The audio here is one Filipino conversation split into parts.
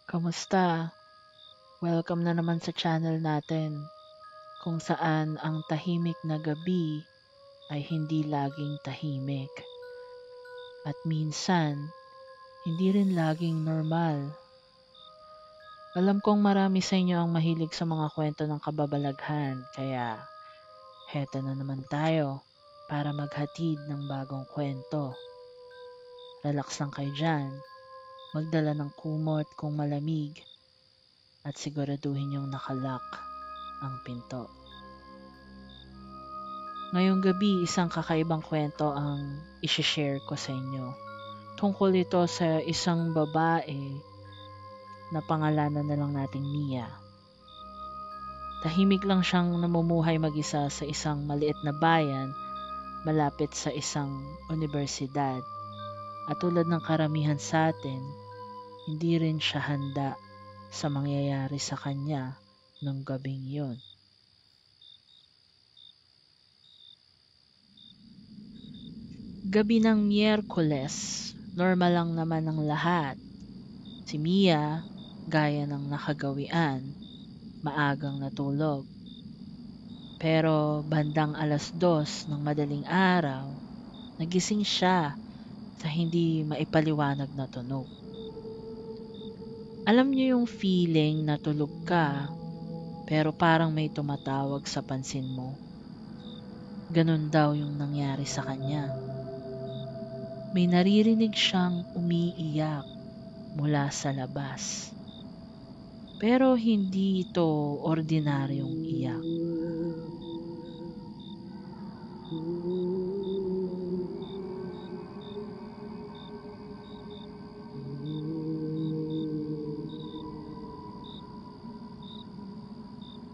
Kamusta? Welcome na naman sa channel natin kung saan ang tahimik na gabi ay hindi laging tahimik at minsan hindi rin laging normal. Alam kong marami sa inyo ang mahilig sa mga kwento ng kababalaghan kaya heto na naman tayo para maghatid ng bagong kwento. Relax lang kayo dyan, magdala ng kumot kung malamig at siguraduhin yung nakalock ang pinto. Ngayong gabi, isang kakaibang kwento ang isishare ko sa inyo. Tungkol ito sa isang babae na pangalanan na lang nating Mia. Tahimik lang siyang namumuhay mag-isa sa isang maliit na bayan malapit sa isang universidad. At tulad ng karamihan sa atin, hindi rin siya handa sa mangyayari sa kanya nung gabing yun. Gabi ng Miyerkules, normal lang naman ang lahat. Si Mia, gaya ng nakagawian, maagang natulog. Pero bandang 2:00 ng madaling araw, nagising siya sa hindi maipaliwanag na tunog. Alam niyo yung feeling na tulog ka, pero parang may tumatawag sa pansin mo. Ganun daw yung nangyari sa kanya. May naririnig siyang umiiyak mula sa labas. Pero hindi ito ordinaryong iyak.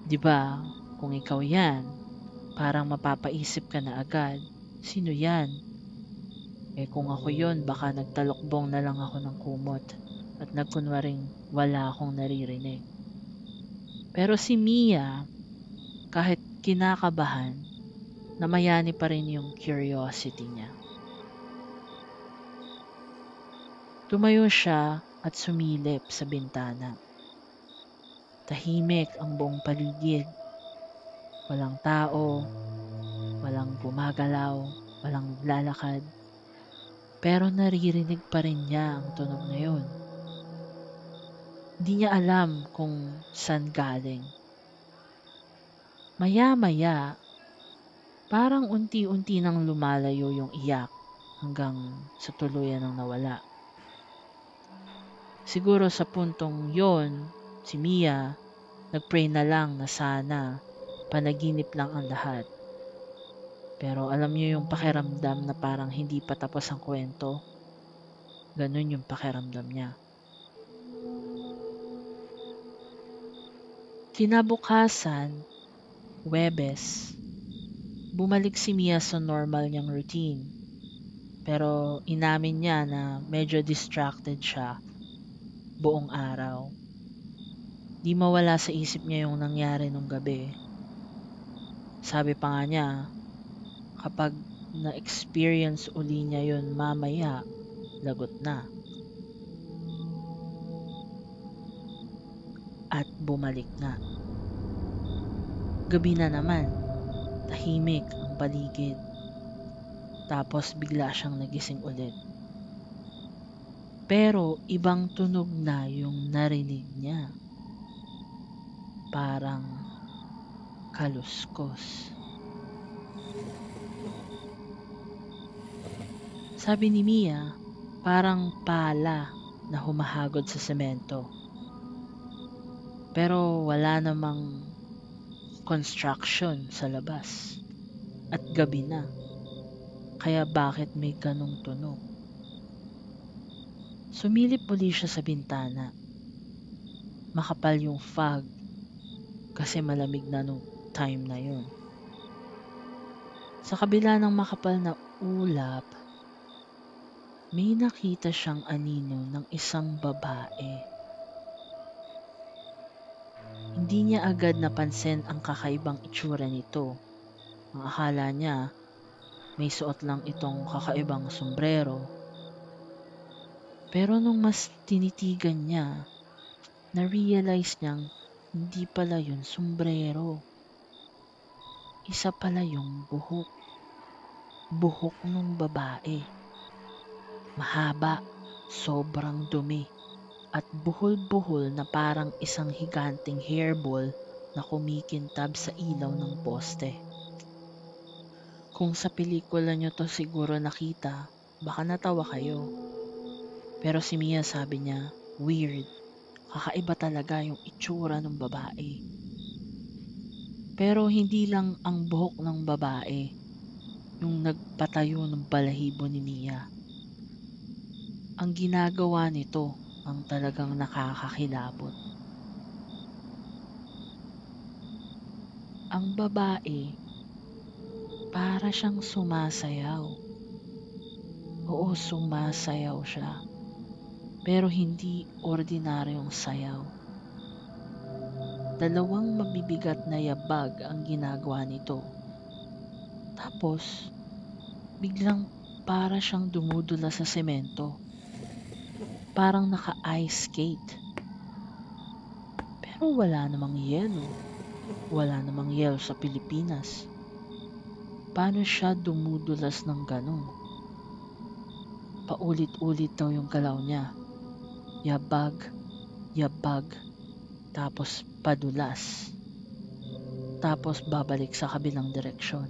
Di ba, kung ikaw yan, parang mapapaisip ka na agad, sino yan? Kung ako yon, baka nagtalokbong na lang ako ng kumot at nagkunwaring wala akong naririnig. Pero si Mia, kahit kinakabahan, namayani pa rin yung curiosity niya. Tumayo siya at sumilip sa bintana. Tahimik ang buong paligid. Walang tao, walang gumagalaw, walang lalakad. Pero naririnig pa rin niya ang tunog na yun. Hindi niya alam kung saan galing. Maya-maya, parang unti-unti nang lumalayo yung iyak hanggang sa tuluyan nang nawala. Siguro sa puntong yon, si Mia nagpray na lang na sana panaginip lang ang lahat. Pero alam niyo yung pakiramdam na parang hindi pa tapos ang kwento? Ganun yung pakiramdam niya. Kinabukasan, Huwebes, bumalik si Mia sa normal niyang routine. Pero inamin niya na medyo distracted siya buong araw. Di mawala sa isip niya yung nangyari nung gabi. Sabi pa nga niya, kapag na-experience uli niya yun mamaya, lagot na. At bumalik na. Gabi na naman, tahimik ang paligid. Tapos bigla siyang nagising ulit. Pero ibang tunog na yung narinig niya. Parang kaluskos. Sabi ni Mia, parang pala na humahagod sa semento. Pero wala namang construction sa labas. At gabi na. Kaya bakit may ganong tunog? Sumilip uli siya sa bintana. Makapal yung fog kasi malamig na nung time na yun. Sa kabila ng makapal na ulap, may nakita siyang anino ng isang babae. Hindi niya agad napansin ang kakaibang itsura nito. Ang akala niya, may suot lang itong kakaibang sombrero. Pero nung mas tinitigan niya, na-realize niyang hindi pala yun sombrero. Isa pala yung buhok. Buhok nung babae. Mahaba, sobrang dumi, at buhol-buhol na parang isang higanting hairball na kumikintab sa ilaw ng poste. Kung sa pelikula nyo to siguro nakita, baka natawa kayo. Pero si Mia sabi niya, weird. Kakaiba talaga yung itsura ng babae. Pero hindi lang ang buhok ng babae yung nagpatayo ng balahibo ni Mia. Ang ginagawa nito ang talagang nakakakilabot. Ang babae, para siyang sumasayaw. Oo, sumasayaw siya. Pero hindi ordinaryong sayaw. Dalawang mabibigat na yabag ang ginagawa nito. Tapos, biglang para siyang dumudula sa semento. Parang naka-ice skate. Pero wala namang yelo. Wala namang yelo sa Pilipinas. Paano siya dumudulas ng ganun? Paulit-ulit daw yung galaw niya. Yabag, yabag, tapos padulas. Tapos babalik sa kabilang direksyon.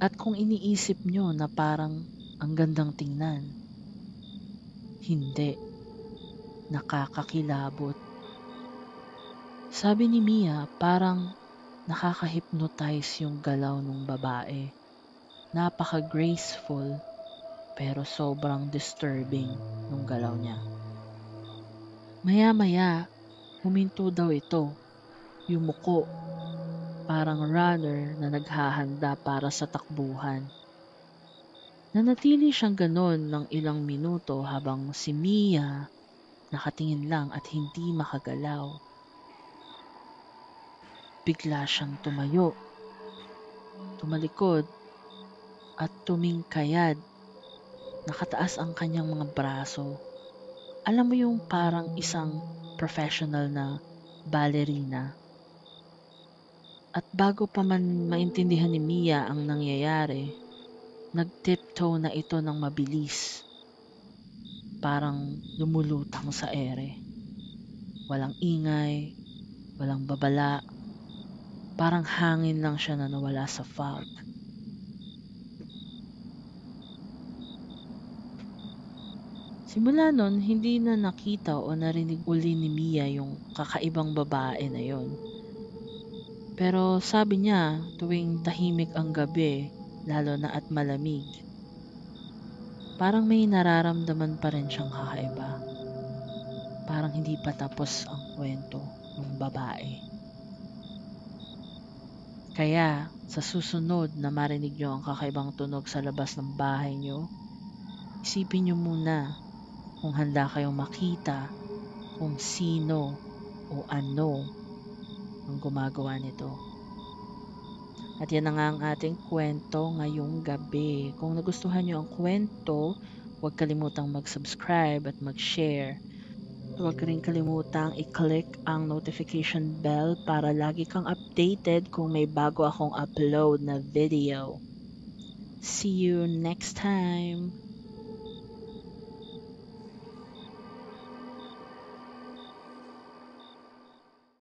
At kung iniisip nyo na parang ang gandang tingnan, hindi. Nakakakilabot. Sabi ni Mia, parang nakaka-hypnotize yung galaw ng babae. Napaka-graceful pero sobrang disturbing nung galaw niya. Maya-maya, huminto daw ito. Yumuko. Parang runner na naghahanda para sa takbuhan. Nanatili siyang ganon ng ilang minuto habang si Mia nakatingin lang at hindi makagalaw. Bigla siyang tumayo, tumalikod, at tumingkayad. Nakataas ang kanyang mga braso. Alam mo yung parang isang professional na ballerina. At bago pa man maintindihan ni Mia ang nangyayari, nag-tiptoe na ito ng mabilis. Parang lumulutang sa ere. Walang ingay, walang babala. Parang hangin lang siya na nawala sa fog. Simula nun, hindi na nakita o narinig uli ni Mia yung kakaibang babae na yon. Pero sabi niya, tuwing tahimik ang gabi, lalo na at malamig, parang may nararamdaman pa rin siyang kakaiba. Parang hindi pa tapos ang kwento ng babae. Kaya, sa susunod na marinig nyo ang kakaibang tunog sa labas ng bahay nyo, isipin nyo muna kung handa kayong makita kung sino o ano ang gumagawa nito. At yan na nga ang ating kwento ngayong gabi. Kung nagustuhan nyo ang kwento, huwag kalimutang mag-subscribe at mag-share. Huwag rin kalimutang i-click ang notification bell para lagi kang updated kung may bago akong upload na video. See you next time!